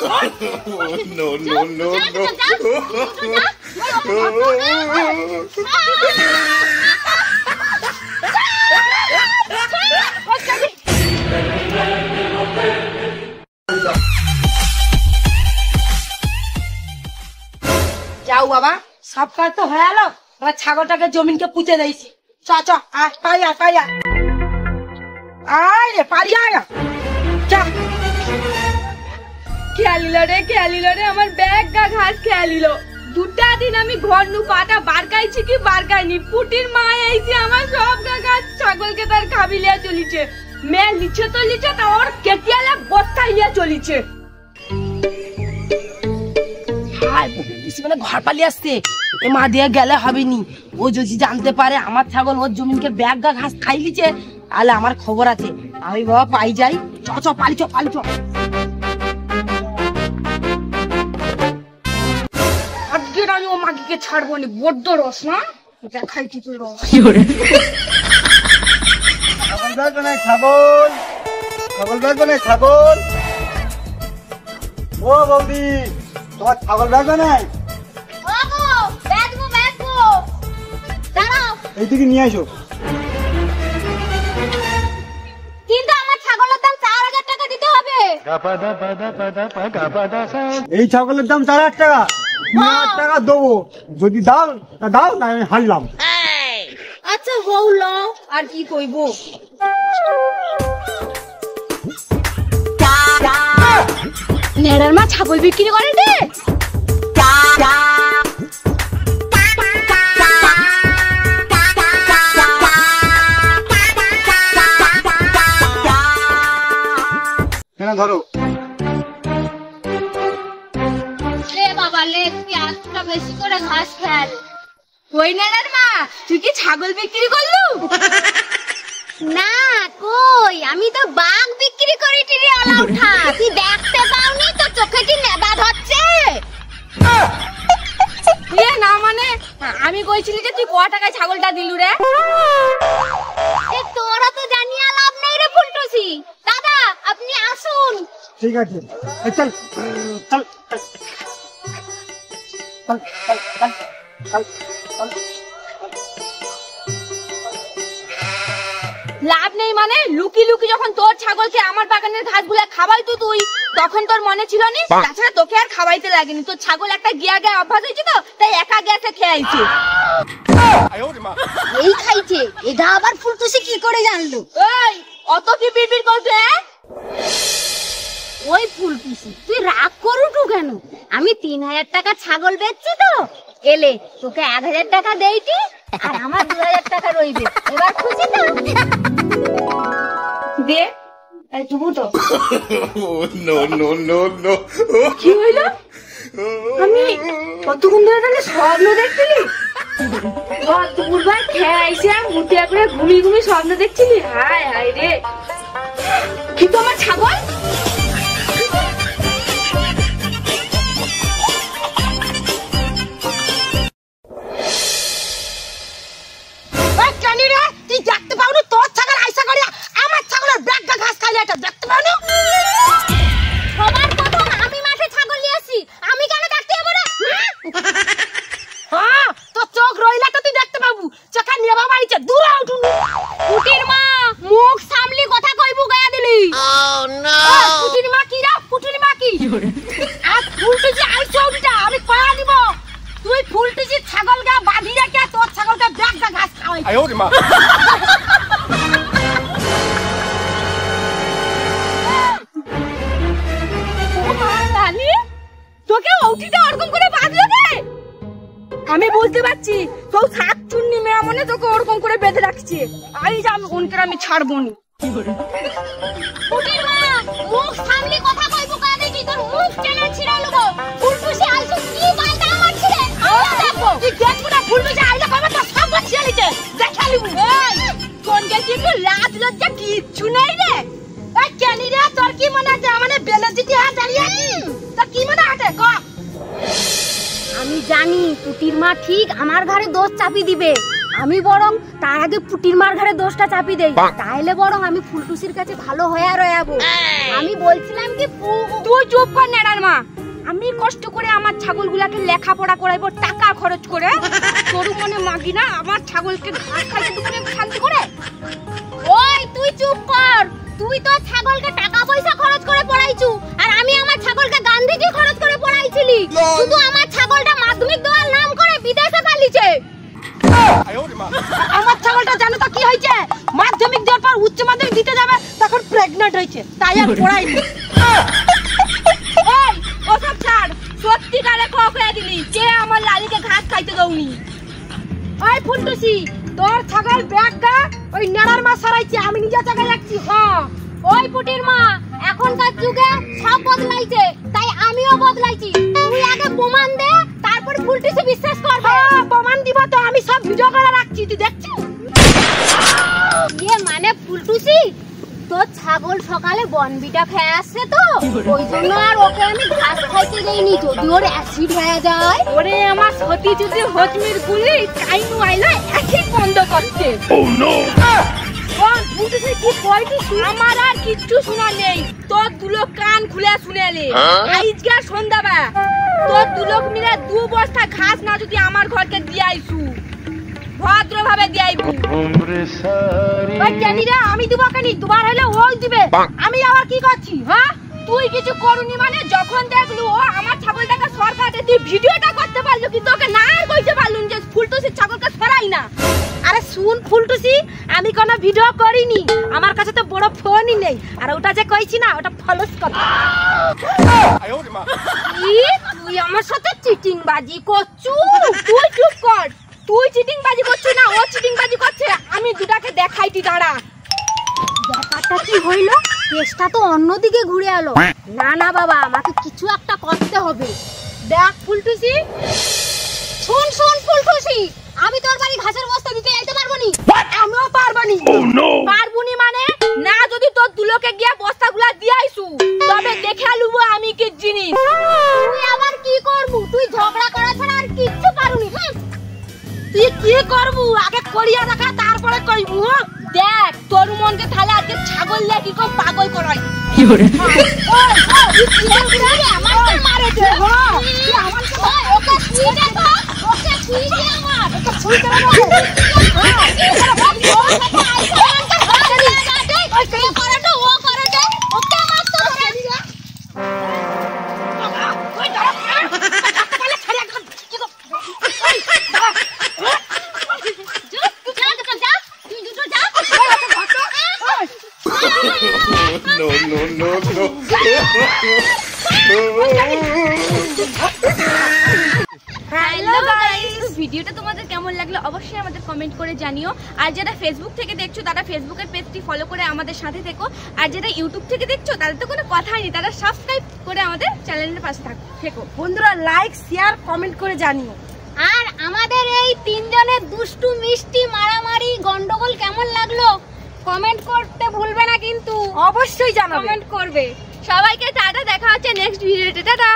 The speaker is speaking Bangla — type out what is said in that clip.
No, no, no, no. যাও বাবা, সব কাজ তো হয়ে গেল, এবার ছাগলটাকে জমিনকে পুঁতে দিয়েছি। চ চ, পাইয়া পাইয়া আয় রে, পারিয়া চা। খেয়ালিল রে আমার ব্যাগ গা ঘাস খেয়ালিল। দুটা দিন আমি ঘর নু পাটা বারকাইছি কি বারকাইনি, পুটির মা আইছে আমার সব গা ঘাস ছাগলকে তার খাবিলিয়া চলিছে। মে লিছে তো লিছে, তা ওর কেটিয়ালে বত্তা ইয়া চলিছে। ঘর পালিয়ে আসছে, এ মা দিয়ে গেলে হবে নি। ও যদি জানতে পারে আমার ছাগল ওর জমিনকে ব্যাগ গা ঘাস খাই লিছে, তাহলে আমার খবর আছে। আমি বাবা পাই যাই, চ চ পালি চ পালি চ। আজকের আমি ও মাগিকে ছাড়বো নি, বড্ড রস না দেখাই কি তুই রস। ছাগল ছাগল ব্যাগ নাই, ছাগল। ও বৌদি, তোমার ছাগল ব্যাগ নাই? এইদিকে নিয়ে আসো। কিন্তু আমার ছাগলের দাম 4000 টাকা দিতে হবে। এই ছাগলের দাম 4000 টাকা? 2000 টাকা দেবো, যদি দাও তা দাও, না আমি হারলাম। আচ্ছা হউল, আর কি কইব। নেড়ার মা ছাগল বিক্রি করে রে। ধরো বাবা, বেশি করে ঘাস ফেল। ওই নেড়ার মা, তুই কি ছাগল বিক্রি করলু? না কই, আমি তো বাঘ বিক্রি করি। টিরে আলা উঠা, তুই দেখতে পাওনি তো? চোখে কি নেবা ধরছে? না মানে আমি কইছিলি যে তুই কয় টাকায় ছাগলটা দিলু রে? তোরা তো জানিয়া লাভ নেই রে ফুলটুসি। দাদা আপনি আসুন। ঠিক আছে, চল চল চল চল চল চল। লাভ নেই মানে? লুকি লুকি যখন তোর ছাগলকে আমার বাগানের ঘাসগুলা খাওয়াইতো তুই, তখন তোর মনে ছিল নি? তাছাড়া তোকে আর খাওয়াইতে লাগেনি, তোর ছাগল একটা গিয়া গিয়া অভ্যাস হয়েছে তো, তাই একা গিয়াতে খেয়েছে। এই খাইছে, এটা আবার ফুলটুসি কি করে জানলো? এই অত কি বিড়বিড় করছে? ওই ফুলটুসি, তুই রাগ করুটু কেন? আমি 3000 টাকা ছাগল বেচছি তো, এলে তোকে 1000 টাকা দেইটি, আর আমার 2000 টাকা রইবে। এবার খুশি তো? দে তুমি তো। No, no, no, no. কি হইল? আমি কতক্ষণ ধরে স্বপ্ন দেখছিলি? দুপুরবার খেয়ে আইসি আর মুটিয়া করে ঘুমিয়ে ঘুমিয়ে স্বপ্ন দেখছিলি? হায় হায় রে, কি তো আমার ছাগল? তুই দেখতে পাও না তোর ছাগল আইসা করিয়া আমার ছাগলের ব্যাগ গা ঘাস খাইলে, এটা দেখতে পাও না? সবার প্রথম আমি মাঠে ছাগল নিয়ে আসি, আমি কেন দেখতে যাবো রে? হ্যাঁ, তোর চোখ রইলা তো তুই দেখতে পাবো। চোখা নিয়ে বাবা আইছে, দূরে উঠুন। পুটির মা, মুখ সামলি কথা কইবু গায়া দিলি। পুটির মা কি রা? পুটির মা কি? আর ফুলটুসি আইছে ওইটা আমি কয়া দিব। তুই ফুলটুসি ছাগল গা বাঁধি রেখে তোর ছাগলকে ব্যাগ গা ঘাস খাওয়াই। তোকে ওটিটা ওরকম করে বাঁধলো কে? আমি বুঝতে পারছি, তোর শাক চুন্নি মেয়া মনে তোকে ওরকম করে বেঁধে রাখছে। আই যা, আমি ওনকে আমি ছাড়বো নি। পুটির মা, মুখ সামলি কথা কইবো কা দেখি, তোর মুখ টেনে ছিড়া লবো। ফুলটুসি আইছো কি বালটা আমার ছিড়ে? আইলা দেখো, তুই দেখবো না ফুলটুসি আইলে বাবা তোর সব ছিড়ে লিতে দেখালিবু। এই কোন গেছি একটু লাজ লজ্জা কিচ্ছু নেই রে। এই কেনি রে, তোর কি মনে আছে মানে বেলজিটি হাত দাঁড়িয়ে আছি? তোর কি মনে আছে ক? আমি জানি পুটির মা ঠিক আমার ঘরে দোষ চাপি দিবে। আমি বরং তার আগে পুটির মার ঘরে দোষটা চাপি দেই, তাইলে বরং আমি ফুলটুসির কাছে ভালো হয়ে রয়াবো। আমি বলছিলাম কি তুই চুপ কর নেড়ার মা। আমি কষ্ট করে আমার ছাগলগুলাকে লেখাপড়া করাইবো টাকা খরচ করে, তোর মনে মাগি না আমার ছাগলকে ঘাস খাইতে দুপুরে শান্তি করে। ওই তুই চুপ কর, তুই তো ছাগলকে টাকা পয়সা খরচ করে পড়াইছু, আর আমি আমার ছাগলকে গান্ধীজি খরচ করে পড়াইছিলি। শুধু আমার ছাগলটা মাধ্যমিক দেওয়ার নাম করে বিদেশে পালিছে। আমার ছাগলটা জানো তো কি হয়েছে? মাধ্যমিক দেওয়ার পর উচ্চ মাধ্যমিক দিতে যাবে, তখন প্রেগন্যান্ট হয়েছে, তাই আর পড়াইনি। এই ওসব ছাড়, সত্যিকারে খোকরা দিলি কে আমার লালিকে ঘাস খাইতে দউনি। ওই ফুলটুসি, তোর ছাগল ব্যাগটা ওই নেড়ার মা সরাইছে, আমি নিজে জায়গায় যাচ্ছি। হ্যাঁ ওই পুটির মা, এখনকার যুগে সব বদলাইছে, তাই আমিও বদলাইছি। তুই আগে প্রমাণ দে, তারপর ফুলটুসি বিশ্বাস করবে। প্রমাণ দিব তো, আমি সব ভিডিও করে রাখছি, তুই দেখছিস? ইয়ে মানে ফুলটুসি, তোর ছাগল সকালে বনবিটা খেয়ে আসছে তো, ওই জন্য আর ওকে আমি ঘাস খাইতে দেইনি, যদি ওর অ্যাসিড হয়ে যায়। ওরে আমার সতী যদি হজমির গুলি চাইনু আইলো অ্যাসিড বন্ধ করতে। আমার আর কিচ্ছু শোনা নেই, তোর দুলো কান খুলে শুনেলে। আজকে সন্ধ্যাবা তোর দুলোক মিলে 2 বস্তা ঘাস না যদি আমার ঘরকে দিয়ে আইসু, ভদ্র ভাবে দিয়ে আইবু। আমি দিব কেন? তোমার হলে ওই দিবে, আমি আবার কি করছি? হ্যাঁ তুই কিছু করুনি মানে? যখন দেখলু ও আমার ছাগলটাকে সরকারে, তুই ভিডিওটা করতে পারলো কি? তোকে না আর কইতে পারলুম যে ফুলটুসির ছাগলকে সরাই না। আরে শুন ফুলটুসি, আমি কোনো ভিডিও করিনি, আমার কাছে তো বড় ফোনই নেই, আর ওটা যে কইছি না ওটা ফলস কথা। তুই আমার সাথে চিটিং বাজি করছু? তুই চুপ কর, তুই চিটিং বাজি করছু না ও চিটিং বাজি করছে, আমি দুটাকে দেখাইতি, দাঁড়া। ব্যাপারটা কি হইল? কেসটা তো অন্যদিকে ঘুরে এলো। না না বাবা, আমাকে কিছু একটা করতে হবে। দেখ ফুলটুসি, শুন শুন ফুলটুসি, আমি তোর বাড়ি ঘাসের বস্তা দিতে যাইতে পারবো নি। আমিও পারবানি। পারবুনি মানে? না যদি তোর দুলোকে গিয়া বস্তাগুলা দিয়ে আইসু, তবে দেখে লুবো আমি কি জিনিস। তুই আবার কি করবু? তুই ঝগড়া করা ছাড়া আর কিচ্ছু পারুনি। তুই কি করবু? আগে করিয়া দেখা, তারপরে কইবু। দেখ তোর মনকে তাহলে আজকে ছাগল দিয়ে কি কম পাগল করাই। আমাকে মারেছে। ওকে ছুঁই দে তো, ওকে ছুঁই দে আমার। ওকে ছুঁই দে আমার। No, no, no, no. Hello guys, ভিডিওটা তোমাদের কেমন লাগলো অবশ্যই আমাদের কমেন্ট করে জানিও। আর যারা ফেসবুক থেকে দেখছো তারা ফেসবুকের পেজটি ফলো করে আমাদের সাথে থেকো, আর যারা ইউটিউব থেকে দেখছো তাদের তো কোনো কথাই নেই, তারা সাবস্ক্রাইব করে আমাদের চ্যানেলের পাশে থেকো। বন্ধুরা লাইক শেয়ার কমেন্ট করে জানিও। আর আমাদের এই 3 জনের দুষ্টু মিষ্টি মারামারি গন্ডগোল কেমন লাগলো কমেন্ট করতে ভুলবে না কিন্তু। অবশ্যই জানাবে, কমেন্ট করবে। সবাইকে টাটা, দেখা হচ্ছে নেক্সট ভিডিওতে, টাটা।